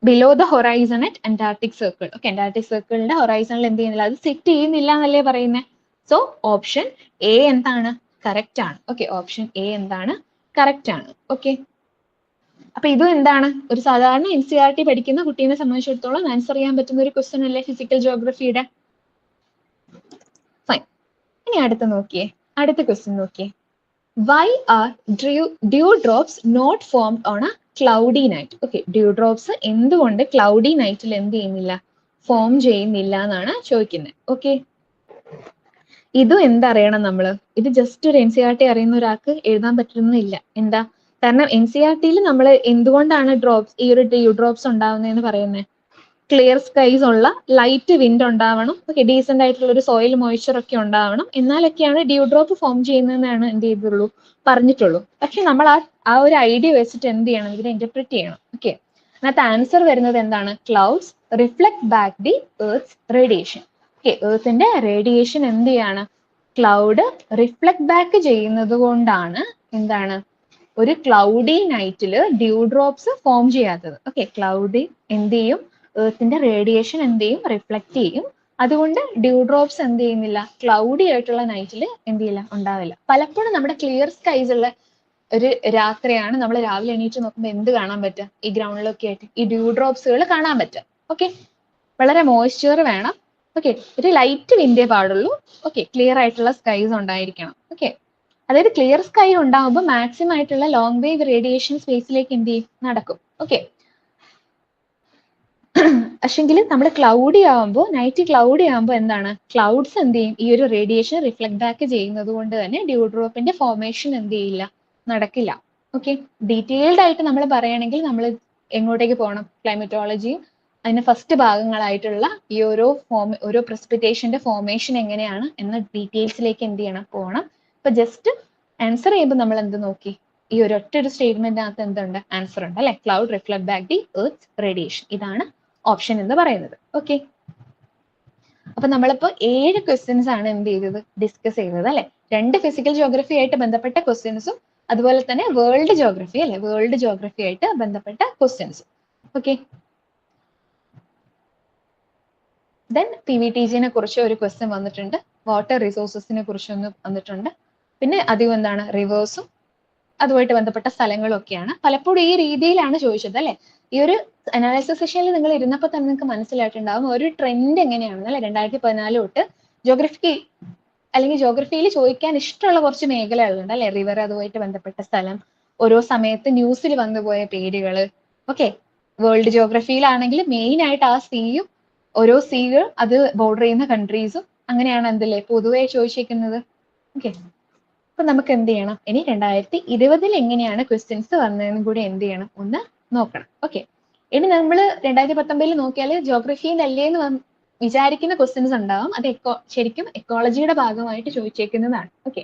below the horizon at Antarctic circle. Antarctic സർക്കിളിന്റെ ഹൊറൈസണിൽ എന്ത് ചെയ്യുന്നില്ല, അത് സെറ്റ് ചെയ്യുന്നില്ല എന്നല്ലേ പറയുന്നത്. സോ ഓപ്ഷൻ എ എന്താണ്? കറക്റ്റ് ആണ്. ഓപ്ഷൻ എ എന്താണ്? കറക്റ്റ് ആണ്. അപ്പൊ ഇതും എന്താണ്? ഒരു സാധാരണ NCERT പഠിക്കുന്ന കുട്ടീനെ സംബന്ധിച്ചിടത്തോളം ആൻസർ ചെയ്യാൻ പറ്റുന്ന ഒരു ക്വസ്റ്റ്യൻ അല്ലേ ഫിസിക്കൽ ജോഗ്രഫിയുടെ. ഫൈൻ. ഇനി അടുത്ത ക്വസ്റ്റ്യൻ നോക്കിയേ. Why are dew drops not formed on a cloudy night? Dew drops എന്തുകൊണ്ട് ക്ലൗഡി നൈറ്റിൽ എന്ത് ചെയ്യുന്നില്ല? ഫോം ചെയ്യുന്നില്ല എന്നാണ് ചോദിക്കുന്നത്. ഇതും എന്തറിയണം നമ്മള്? ഇത് ജസ്റ്റ് ഒരു NCERT അറിയുന്ന ഒരാൾക്ക് എഴുതാൻ പറ്റുന്നില്ല. എന്താ? കാരണം NCERT-ൽ നമ്മൾ എന്തുകൊണ്ടാണ് ഈ ഒരു ഡ്യൂ ഡ്രോപ്സ് ഉണ്ടാവുന്നതെന്ന് പറയുന്നത്? ക്ലിയർ സ്കൈസ് ഉള്ള ലൈറ്റ് വിൻഡ് ഉണ്ടാവണം, ഡീസെന്റ് ആയിട്ടുള്ള ഒരു സോയിൽ മോയ്സ്ചർ ഒക്കെ ഉണ്ടാവണം, എന്നാലൊക്കെയാണ് ഡ്യൂ ഡ്രോപ്പ് ഫോം ചെയ്യുന്നതെന്നാണ് എന്ത് ചെയ്തുള്ളൂ പറഞ്ഞിട്ടുള്ളൂ. പക്ഷെ നമ്മൾ ആ ഒരു ഐഡിയ വെച്ചിട്ട് എന്ത് ചെയ്യണം? ഇതിനെ ഇന്റർപ്രിറ്റ് ചെയ്യണം. അതിനകത്ത് ആൻസർ വരുന്നത് എന്താണ്? Clouds reflect back the earth's radiation. എർത്തിന്റെ റേഡിയേഷൻ എന്ത് ചെയ്യാണ്? ക്ലൗഡ് റിഫ്ലക്ട് ബാക്ക് ചെയ്യുന്നത് കൊണ്ടാണ് എന്താണ് ഒരു ക്ലൗഡി നൈറ്റില് ഡ്യൂ ഡ്രോപ്സ് ഫോം ചെയ്യാത്തത്. ക്ലൗഡ് എന്ത് ചെയ്യും? എർത്തിന്റെ റേഡിയേഷൻ എന്ത് ചെയ്യും? റിഫ്ലക്ട് ചെയ്യും. അതുകൊണ്ട് ഡ്യൂ ഡ്രോപ്സ് എന്ത് ചെയ്യുന്നില്ല? ക്ലൗഡി ആയിട്ടുള്ള നൈറ്റിൽ എന്ത് ചെയ്യില്ല? ഉണ്ടാവില്ല. പലപ്പോഴും നമ്മുടെ ക്ലിയർ സ്കൈസ് ഉള്ള ഒരു രാത്രിയാണ് നമ്മൾ രാവിലെ എണീറ്റ് നോക്കുമ്പോൾ എന്ത് കാണാൻ പറ്റുക? ഈ ഗ്രൗണ്ടിലൊക്കെ ആയിട്ട് ഈ ഡ്യൂ ഡ്രോപ്സുകൾ കാണാൻ പറ്റുക. വളരെ മോയ്സ്ചർ വേണം. ഒരു ലൈറ്റ് വിൻഡേ പാടുള്ളൂ. ക്ലിയർ ആയിട്ടുള്ള സ്കൈസ് ഉണ്ടായിരിക്കണം. അതായത് ക്ലിയർ സ്കൈ ഉണ്ടാകുമ്പോൾ മാക്സിമം ആയിട്ടുള്ള ലോങ് വേവ് റേഡിയേഷൻ സ്പേസിലേക്ക് എന്ത് ചെയ്യും? നടക്കും. പക്ഷെങ്കിൽ നമ്മൾ ക്ലൗഡി ആവുമ്പോൾ, നൈറ്റ് ക്ലൗഡി ആവുമ്പോൾ എന്താണ്? ക്ലൗഡ്സ് എന്ത് ചെയ്യും? ഈ ഒരു റേഡിയേഷൻ റിഫ്ലക്ട് ബാക്ക് ചെയ്യുന്നത് കൊണ്ട് തന്നെ ഡ്യൂ ഡ്രോപ്പിന്റെ ഫോർമേഷൻ എന്ത് ചെയ്യില്ല? നടക്കില്ല. ഡീറ്റെയിൽഡ് ആയിട്ട് നമ്മൾ പറയുകയാണെങ്കിൽ നമ്മൾ എങ്ങോട്ടേക്ക് പോകണം? ക്ലൈമറ്റോളജിയും അതിന്റെ ഫസ്റ്റ് ഭാഗങ്ങളായിട്ടുള്ള ഈ ഓരോ പ്രസിപ്പിറ്റേഷന്റെ ഫോർമേഷൻ എങ്ങനെയാണ് എന്ന ഡീറ്റെയിൽസിലേക്ക് എന്ത് ചെയ്യണം? പോകണം. ഇപ്പൊ ജസ്റ്റ് ആൻസർ ചെയ്യുമ്പോൾ നമ്മൾ എന്ത് നോക്കി? ഈ ഒരു സ്റ്റേറ്റ്മെന്റിനകത്ത് എന്തുണ്ട്? ആൻസർ ഉണ്ട് അല്ലെ. Cloud reflect back the earth radiation. ഇതാണ് ഓപ്ഷൻ എന്ന് പറയുന്നത്. അപ്പൊ നമ്മളിപ്പോ 7 ക്വസ്റ്റ്യൻസ് ആണ് എന്ത് ചെയ്തത്? ഡിസ്കസ് ചെയ്തത് അല്ലെ. 2 ഫിസിക്കൽ ജോഗ്രഫി ആയിട്ട് ബന്ധപ്പെട്ട ക്വസ്റ്റ്യൻസും അതുപോലെ തന്നെ വേൾഡ് ജോഗ്രഫി അല്ലെ, വേൾഡ് ജോഗ്രഫി ആയിട്ട് ബന്ധപ്പെട്ട ക്വസ്റ്റ്യൻസും. ദെൻ PVTG-നെ കുറിച്ച് ഒരു ക്വസ്റ്റ്യൻ വന്നിട്ടുണ്ട്. വാട്ടർ റിസോഴ്സസിനെ കുറിച്ചൊന്ന് വന്നിട്ടുണ്ട്. പിന്നെ അധികം എന്താണ്? റിവേഴ്സും അതുമായിട്ട് ബന്ധപ്പെട്ട സ്ഥലങ്ങളും ഒക്കെയാണ്. പലപ്പോഴും ഈ രീതിയിലാണ് ചോദിച്ചത് അല്ലെ. ഈ ഒരു അനാലിസിസ് സെഷനിൽ നിങ്ങൾ ഇരുന്നപ്പോൾ തന്നെ നിങ്ങൾക്ക് മനസ്സിലായിട്ടുണ്ടാവും ഒരു ട്രെൻഡ് എങ്ങനെയാണെന്ന് അല്ലെ. 2014 തൊട്ട് ജോഗ്രഫിക്ക് അല്ലെങ്കിൽ ജോഗ്രഫിയിൽ ചോദിക്കാൻ ഇഷ്ടമുള്ള കുറച്ച് മേഖലകളുണ്ട് അല്ലെ. റിവർ, അതുമായിട്ട് ബന്ധപ്പെട്ട സ്ഥലം, ഓരോ സമയത്ത് ന്യൂസിൽ വന്നുപോയ പേരുകൾ. വേൾഡ് ജോഗ്രഫിയിലാണെങ്കിൽ മെയിൻ ആയിട്ട് ആ സീയും ഓരോ സീകൾ അത് ബോർഡർ ചെയ്യുന്ന കൺട്രീസും അങ്ങനെയാണ് എന്തല്ലേ പൊതുവെ ചോദിച്ചിരിക്കുന്നത്. ഓക്കെ, അപ്പൊ നമുക്ക് എന്ത് ചെയ്യണം, ഇനി 2020 എങ്ങനെയാണ് ക്വസ്റ്റ്യൻസ് വന്നതെന്നും കൂടി എന്ത് ചെയ്യണം, ഒന്ന് നോക്കണം. ഓക്കെ, ഇനി നമ്മൾ 2019 നോക്കിയാൽ ജോഗ്രഫിയിൽ അല്ലേന്ന് വിചാരിക്കുന്ന ക്വസ്റ്റ്യൻസ് ഉണ്ടാവും. അത് ശരിക്കും എക്കോളജിയുടെ ഭാഗമായിട്ട് ചോദിച്ചേക്കുന്നതാണ്. ഓക്കെ,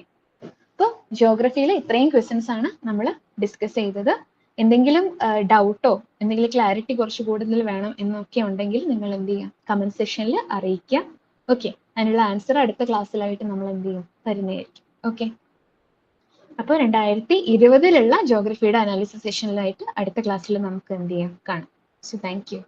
അപ്പോൾ ജോഗ്രഫിയിൽ ഇത്രയും ക്വസ്റ്റ്യൻസ് ആണ് നമ്മൾ ഡിസ്കസ് ചെയ്തത്. എന്തെങ്കിലും ഡൗട്ടോ എന്തെങ്കിലും ക്ലാരിറ്റി കുറച്ച് കൂടുതൽ വേണം എന്നൊക്കെ ഉണ്ടെങ്കിൽ നിങ്ങൾ എന്ത് ചെയ്യാം, കമന്റ് സെക്ഷനിൽ അറിയിക്കാം. ഓക്കെ, അതിനുള്ള ആൻസർ അടുത്ത ക്ലാസ്സിലായിട്ട് നമ്മൾ എന്ത് ചെയ്യും, തരുന്നതായിരിക്കും. ഓക്കെ, അപ്പോൾ 2020 ജോഗ്രഫിയുടെ അനാലിസിസ് സെഷനിലായിട്ട് അടുത്ത ക്ലാസ്സിൽ നമുക്ക് എന്ത് ചെയ്യാം, കാണാം. So thank you.